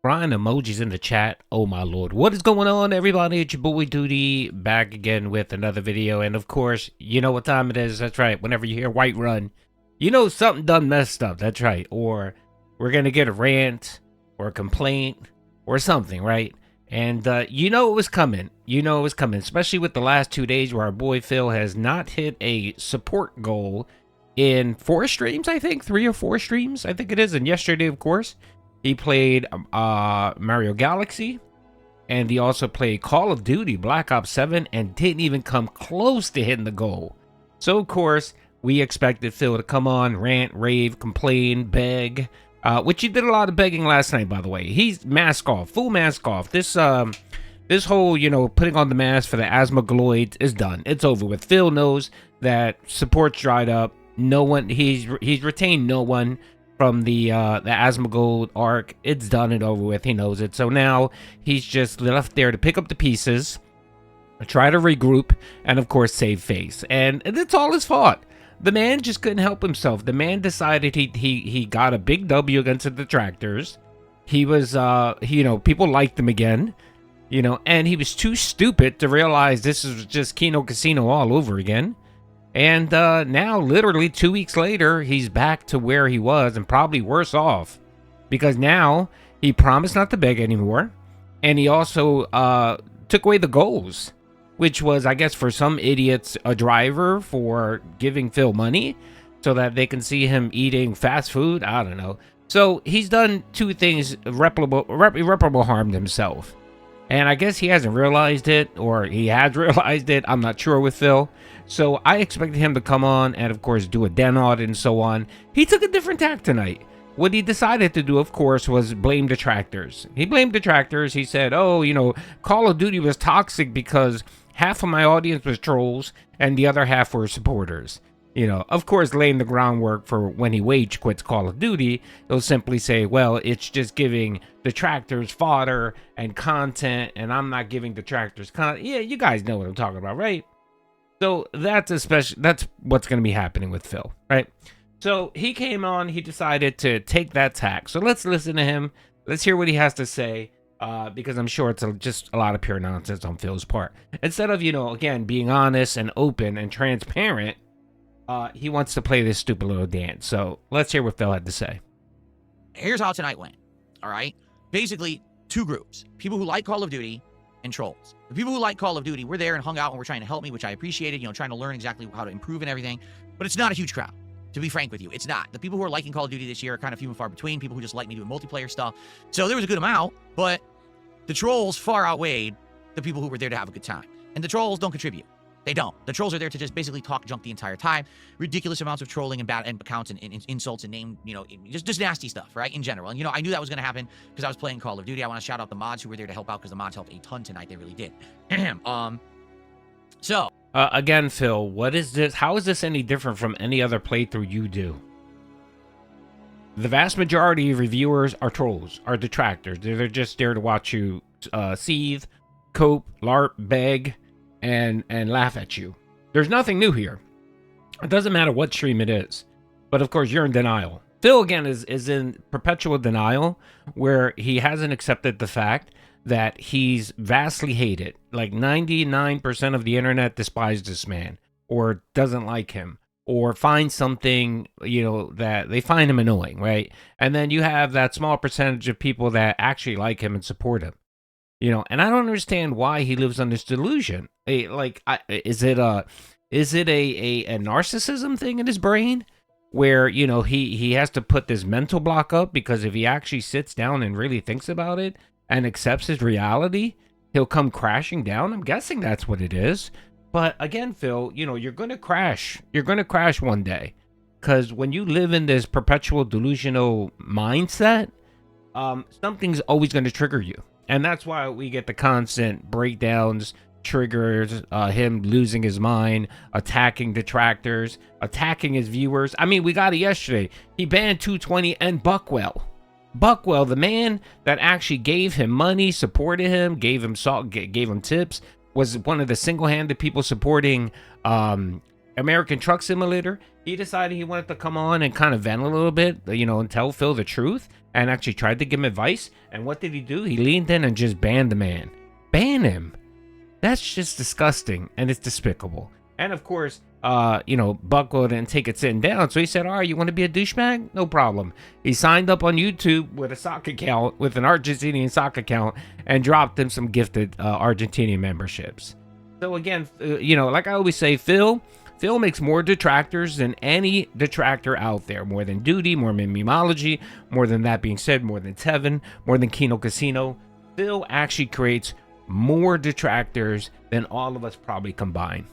Crying emojis in the chat. Oh my lord. What is going on, everybody? It's your boy Doody back again with another video. And of course, you know what time it is. That's right. Whenever you hear White Run, you know something done messed up. That's right. Or we're going to get a rant or a complaint or something, right? And you know it was coming. You know it was coming, especially with the last 2 days where our boy Phil has not hit a support goal in 4 streams, I think. 3 or 4 streams, I think it is. And yesterday, of course, he played Mario Galaxy, and he also played Call of Duty Black Ops 7 and didn't even come close to hitting the goal. So, of course, we expected Phil to come on, rant, rave, complain, beg, which he did a lot of begging last night, by the way. He's mask off, full mask off. This whole, putting on the mask for the Asmogloids is done. It's over with. Phil knows that support's dried up. No one, he's retained no one from the Asmongold arc. It's done and over with. He knows it. So now he's just left there to pick up the pieces, try to regroup, and of course save face. And it's all his fault. The man just couldn't help himself. The man decided he got a big W against the Detractors. He was people liked him again, and he was too stupid to realize this is just Kino Casino all over again. And now, literally 2 weeks later, he's back to where he was and probably worse off. Because now, he promised not to beg anymore. And he also took away the goals. Which was, I guess, for some idiots, a driver for giving Phil money. So that they can see him eating fast food. I don't know. So, he's done 2 things irreparable harm to himself. And I guess he hasn't realized it, or he has realized it. I'm not sure with Phil. So I expected him to come on and, of course, do a den audit and so on. He took a different tack tonight. What he decided to do, of course, was blame Detractors. He blamed Detractors. He said, oh, Call of Duty was toxic because half of my audience was trolls and the other half were supporters. Of course, laying the groundwork for when he wage quits Call of Duty, he'll simply say, well, it's just giving Detractors fodder and content, and I'm not giving Detractors content. Yeah, you guys know what I'm talking about, right? So that's what's going to be happening with Phil, right? So he came on, he decided to take that tack. So let's listen to him. Let's hear what he has to say, because I'm sure it's just a lot of pure nonsense on Phil's part. Instead of, again, being honest and open and transparent, he wants to play this stupid little dance. So let's hear what Phil had to say. Here's how tonight went, all right? Basically, 2 groups. People who like Call of Duty and trolls. The people who like Call of Duty were there and hung out and were trying to help me, which I appreciated, trying to learn exactly how to improve and everything. But it's not a huge crowd, to be frank with you. It's not. The people who are liking Call of Duty this year are kind of few and far between, people who just like me doing multiplayer stuff. So there was a good amount, but the trolls far outweighed the people who were there to have a good time. And the trolls don't contribute. They don't. The trolls are there to just basically talk junk the entire time. Ridiculous amounts of trolling and bad accounts and insults and name, just nasty stuff, right? In general. And, I knew that was going to happen because I was playing Call of Duty. I want to shout out the mods who were there to help out because the mods helped a ton tonight. They really did. Again, Phil, what is this? How is this any different from any other playthrough you do? The vast majority of reviewers are trolls, are detractors. They're just there to watch you seethe, cope, LARP, beg, and laugh at you. There's nothing new here. It doesn't matter what stream it is. But of course, you're in denial. Phil, again, is in perpetual denial, where he hasn't accepted the fact that he's vastly hated. Like 99% of the internet despises this man, or doesn't like him, or finds something, that they find him annoying, right? And then you have that small percentage of people that actually like him and support him. And I don't understand why he lives on this delusion. Is it a narcissism thing in his brain where, he has to put this mental block up because if he actually sits down and really thinks about it and accepts his reality, he'll come crashing down? I'm guessing that's what it is. But again, Phil, you're going to crash. You're going to crash one day because when you live in this perpetual delusional mindset, something's always going to trigger you. And that's why we get the constant breakdowns, triggers, him losing his mind, attacking Detractors, attacking his viewers. I mean, we got it yesterday. He banned 220 and Buckwell. Buckwell, the man that actually gave him money, supported him, gave him salt, gave him tips, was one of the single-handed people supporting American Truck Simulator, he decided he wanted to come on and kind of vent a little bit, you know, and tell Phil the truth, and actually tried to give him advice. And what did he do? He leaned in and just banned the man. Ban him. That's just disgusting, and it's despicable. And of course, you know, Bucko didn't take it sitting down, so he said, all right, you want to be a douchebag? No problem. He signed up on YouTube with a sock account, with an Argentinian sock account, and dropped him some gifted Argentinian memberships. So again, you know, like I always say, Phil makes more detractors than any detractor out there. More than Doody, more than Memology, more than That Being Said, more than Tevin, more than Kino Casino. Phil actually creates more detractors than all of us probably combined.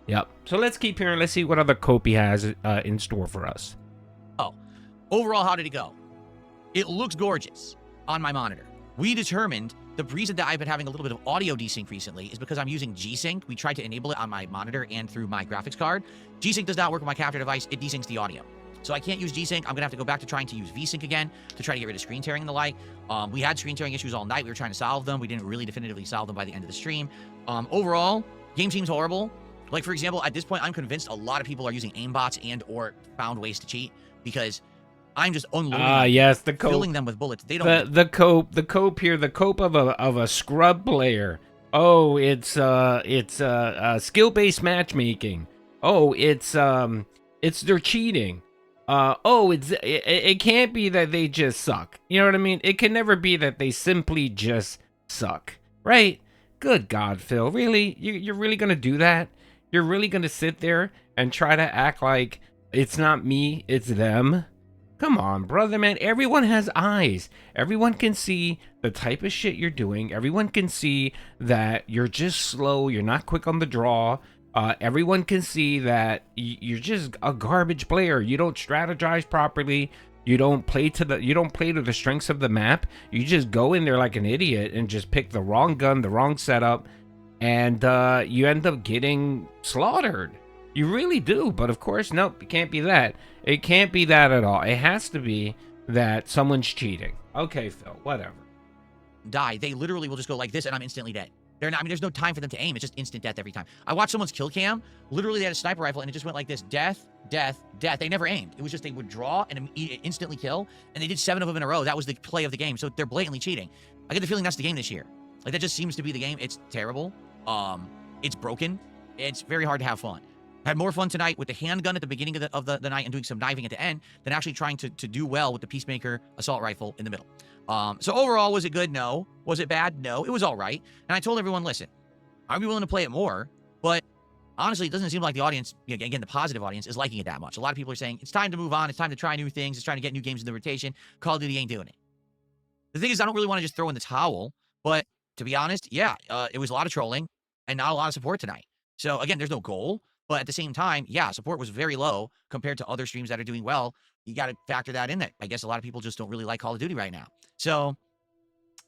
Yep. So let's keep hearing. Let's see what other cope he has in store for us. Oh, overall, how did it go? It looks gorgeous on my monitor. We determined the reason that I've been having a little bit of audio desync recently is because I'm using G-Sync. We tried to enable it on my monitor and through my graphics card. G-Sync does not work with my capture device. It desyncs the audio. So I can't use G-Sync. I'm going to have to go back to trying to use V-Sync again to try to get rid of screen tearing and the like. We had screen tearing issues all night. We were trying to solve them. We didn't really definitively solve them by the end of the stream. Overall, game seems horrible. Like, for example, at this point, I'm convinced a lot of people are using aimbots and or found ways to cheat because I'm just unloading yes, the cope. filling them with bullets. They don't the cope here, the cope of a scrub player. Oh, it's skill-based matchmaking. Oh, it's they're cheating. Oh, it can't be that they just suck. You know what I mean? It can never be that they simply just suck, right? Good God, Phil, really? You're really gonna do that? You're really gonna sit there and try to act like it's not me, it's them? Come on, brother, man. Everyone has eyes. Everyone can see the type of shit you're doing. Everyone can see that you're just slow. You're not quick on the draw. Everyone can see that you're just a garbage player. You don't strategize properly. You don't play to the strengths of the map. You just go in there like an idiot and just pick the wrong gun, the wrong setup, and you end up getting slaughtered. You really do. But of course, nope, it can't be that. It can't be that at all. It has to be that someone's cheating. Okay, Phil, whatever. Die. They literally will just go like this, and I'm instantly dead. They're not, I mean, there's no time for them to aim. It's just instant death every time. I watched someone's kill cam. Literally, they had a sniper rifle, and it just went like this. Death, death, death. They never aimed. It was just they would draw and instantly kill, and they did 7 of them in a row. That was the play of the game. So they're blatantly cheating. I get the feeling that's the game this year. Like, that just seems to be the game. It's terrible. It's broken. It's very hard to have fun. I had more fun tonight with the handgun at the beginning of the night and doing some knifing at the end than actually trying to do well with the Peacemaker assault rifle in the middle. So overall, was it good? No. Was it bad? No. It was all right. And I told everyone, listen, I'd be willing to play it more, but honestly, it doesn't seem like the audience, again, the positive audience, is liking it that much. A lot of people are saying, it's time to move on. It's time to try new things. It's trying to get new games in the rotation. Call of Duty ain't doing it. The thing is, I don't really want to just throw in the towel, but to be honest, yeah, it was a lot of trolling and not a lot of support tonight. So again, there's no goal, but at the same time, yeah, support was very low compared to other streams that are doing well. You got to factor that in. That I guess a lot of people just don't really like Call of Duty right now. So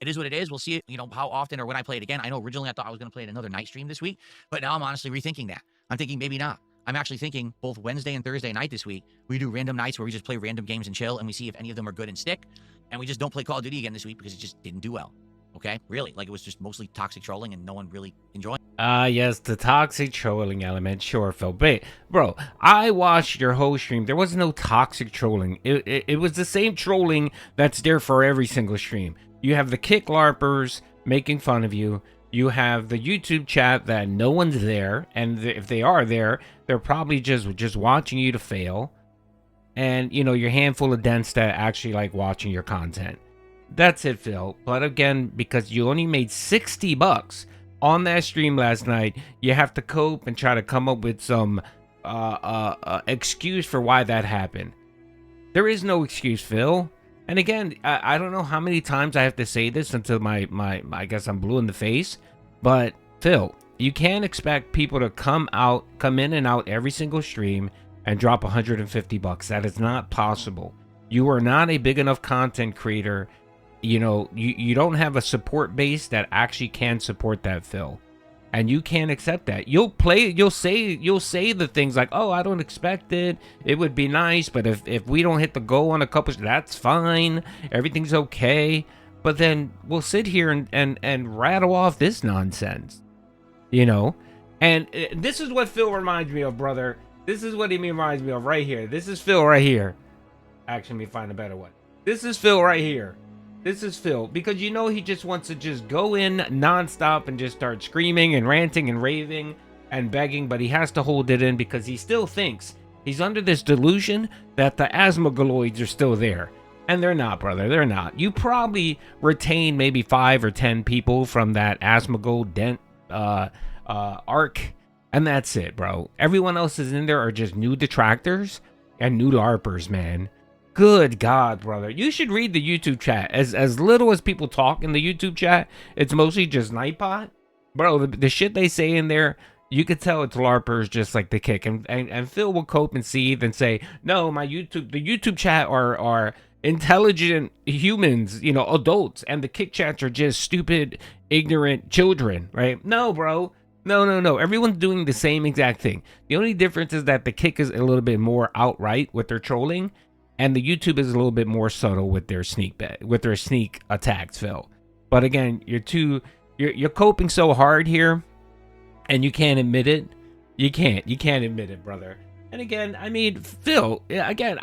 it is what it is. We'll see, how often or when I play it again. I know originally I thought I was going to play it another night stream this week, but now I'm honestly rethinking that. I'm thinking maybe not. I'm actually thinking both Wednesday and Thursday night this week, we do random nights where we just play random games and chill, and we see if any of them are good and stick. And we just don't play Call of Duty again this week because it just didn't do well. Okay? Really. Like, it was just mostly toxic trolling and no one really enjoying it. Yes, the toxic trolling element. Sure, Phil. But, bro, I watched your whole stream. There was no toxic trolling. It was the same trolling that's there for every single stream. You have the kick larpers making fun of you. You have the YouTube chat that no one's there. And if they are there, they're probably just watching you to fail. And, your handful of dents that actually like watching your content. That's it, Phil. But again, because you only made $60 on that stream last night, you have to cope and try to come up with some excuse for why that happened. There is no excuse, Phil. And again, I don't know how many times I have to say this until I guess I'm blue in the face. But Phil, you can't expect people to come in and out every single stream and drop $150. That is not possible. You are not a big enough content creator. You don't have a support base that actually can support that, Phil. And you can't accept that. You'll say the things like, oh, I don't expect it. It would be nice, but if we don't hit the goal on a couple, that's fine. Everything's okay. But then we'll sit here and rattle off this nonsense. And this is what Phil reminds me of, brother. This is what he reminds me of right here. This is Phil right here. Actually, let me find a better one. This is Phil right here. This is Phil, because you know he just wants to just go in nonstop and just start screaming and ranting and raving and begging, but he has to hold it in because he still thinks he's under this delusion that the asmogaloids are still there. And they're not, brother. They're not. You probably retain maybe 5 or 10 people from that asmogol dent arc, and that's it, bro. Everyone else is in there are just new detractors and new LARPers, man. Good God, brother. You should read the YouTube chat. As little as people talk in the YouTube chat, it's mostly just Nightbot. Bro, the shit they say in there, you could tell it's LARPers just like the kick. And Phil will cope and seethe and say, no, the YouTube chat are intelligent humans, you know, adults. And the kick chats are just stupid, ignorant children, right? No, bro. No. Everyone's doing the same exact thing. The only difference is that the kick is a little bit more outright with their trolling. And the YouTube is a little bit more subtle with their sneak attacks, Phil. But again, you're coping so hard here, and you can't admit it. You can't admit it, brother. And again, I mean, Phil, again,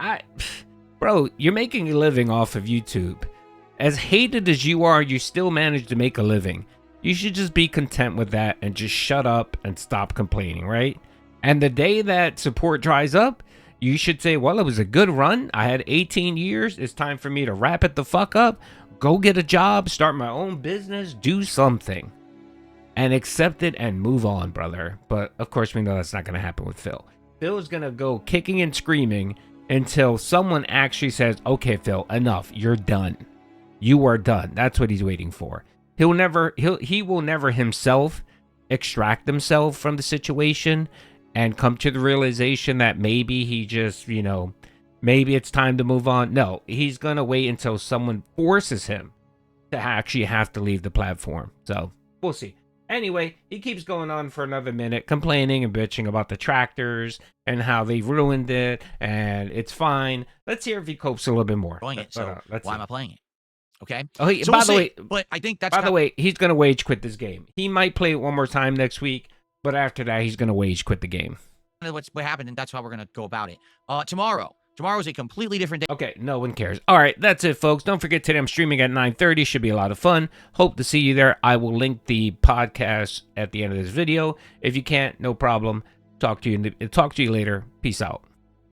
bro, you're making a living off of YouTube. As hated as you are, you still manage to make a living. You should just be content with that and just shut up and stop complaining, right? And the day that support dries up, you should say, well, it was a good run. I had 18 years. It's time for me to wrap it the fuck up. Go get a job, start my own business, do something. And accept it and move on, brother. But, of course, we know that's not going to happen with Phil. Phil is going to go kicking and screaming until someone actually says, okay, Phil, enough. You're done. You are done. That's what he's waiting for. He will never himself extract himself from the situation and come to the realization that maybe he just, you know, maybe it's time to move on. No, he's going to wait until someone forces him to actually have to leave the platform. So we'll see. Anyway, he keeps going on for another minute, complaining and bitching about the Detractors and how they ruined it, and it's fine. Let's hear if he copes a little bit more. Playing it, so why am I playing it? Okay. Oh, so by the way, but I think that's by the way, he's going to wage quit this game. He might play it one more time next week. But after that, he's going to wage quit the game. What happened, and that's how we're going to go about it. Tomorrow is a completely different day. Okay, no one cares. All right, that's it, folks. Don't forget, today I'm streaming at 9:30. Should be a lot of fun. Hope to see you there. I will link the podcast at the end of this video. If you can't, no problem. Talk to you later. Peace out.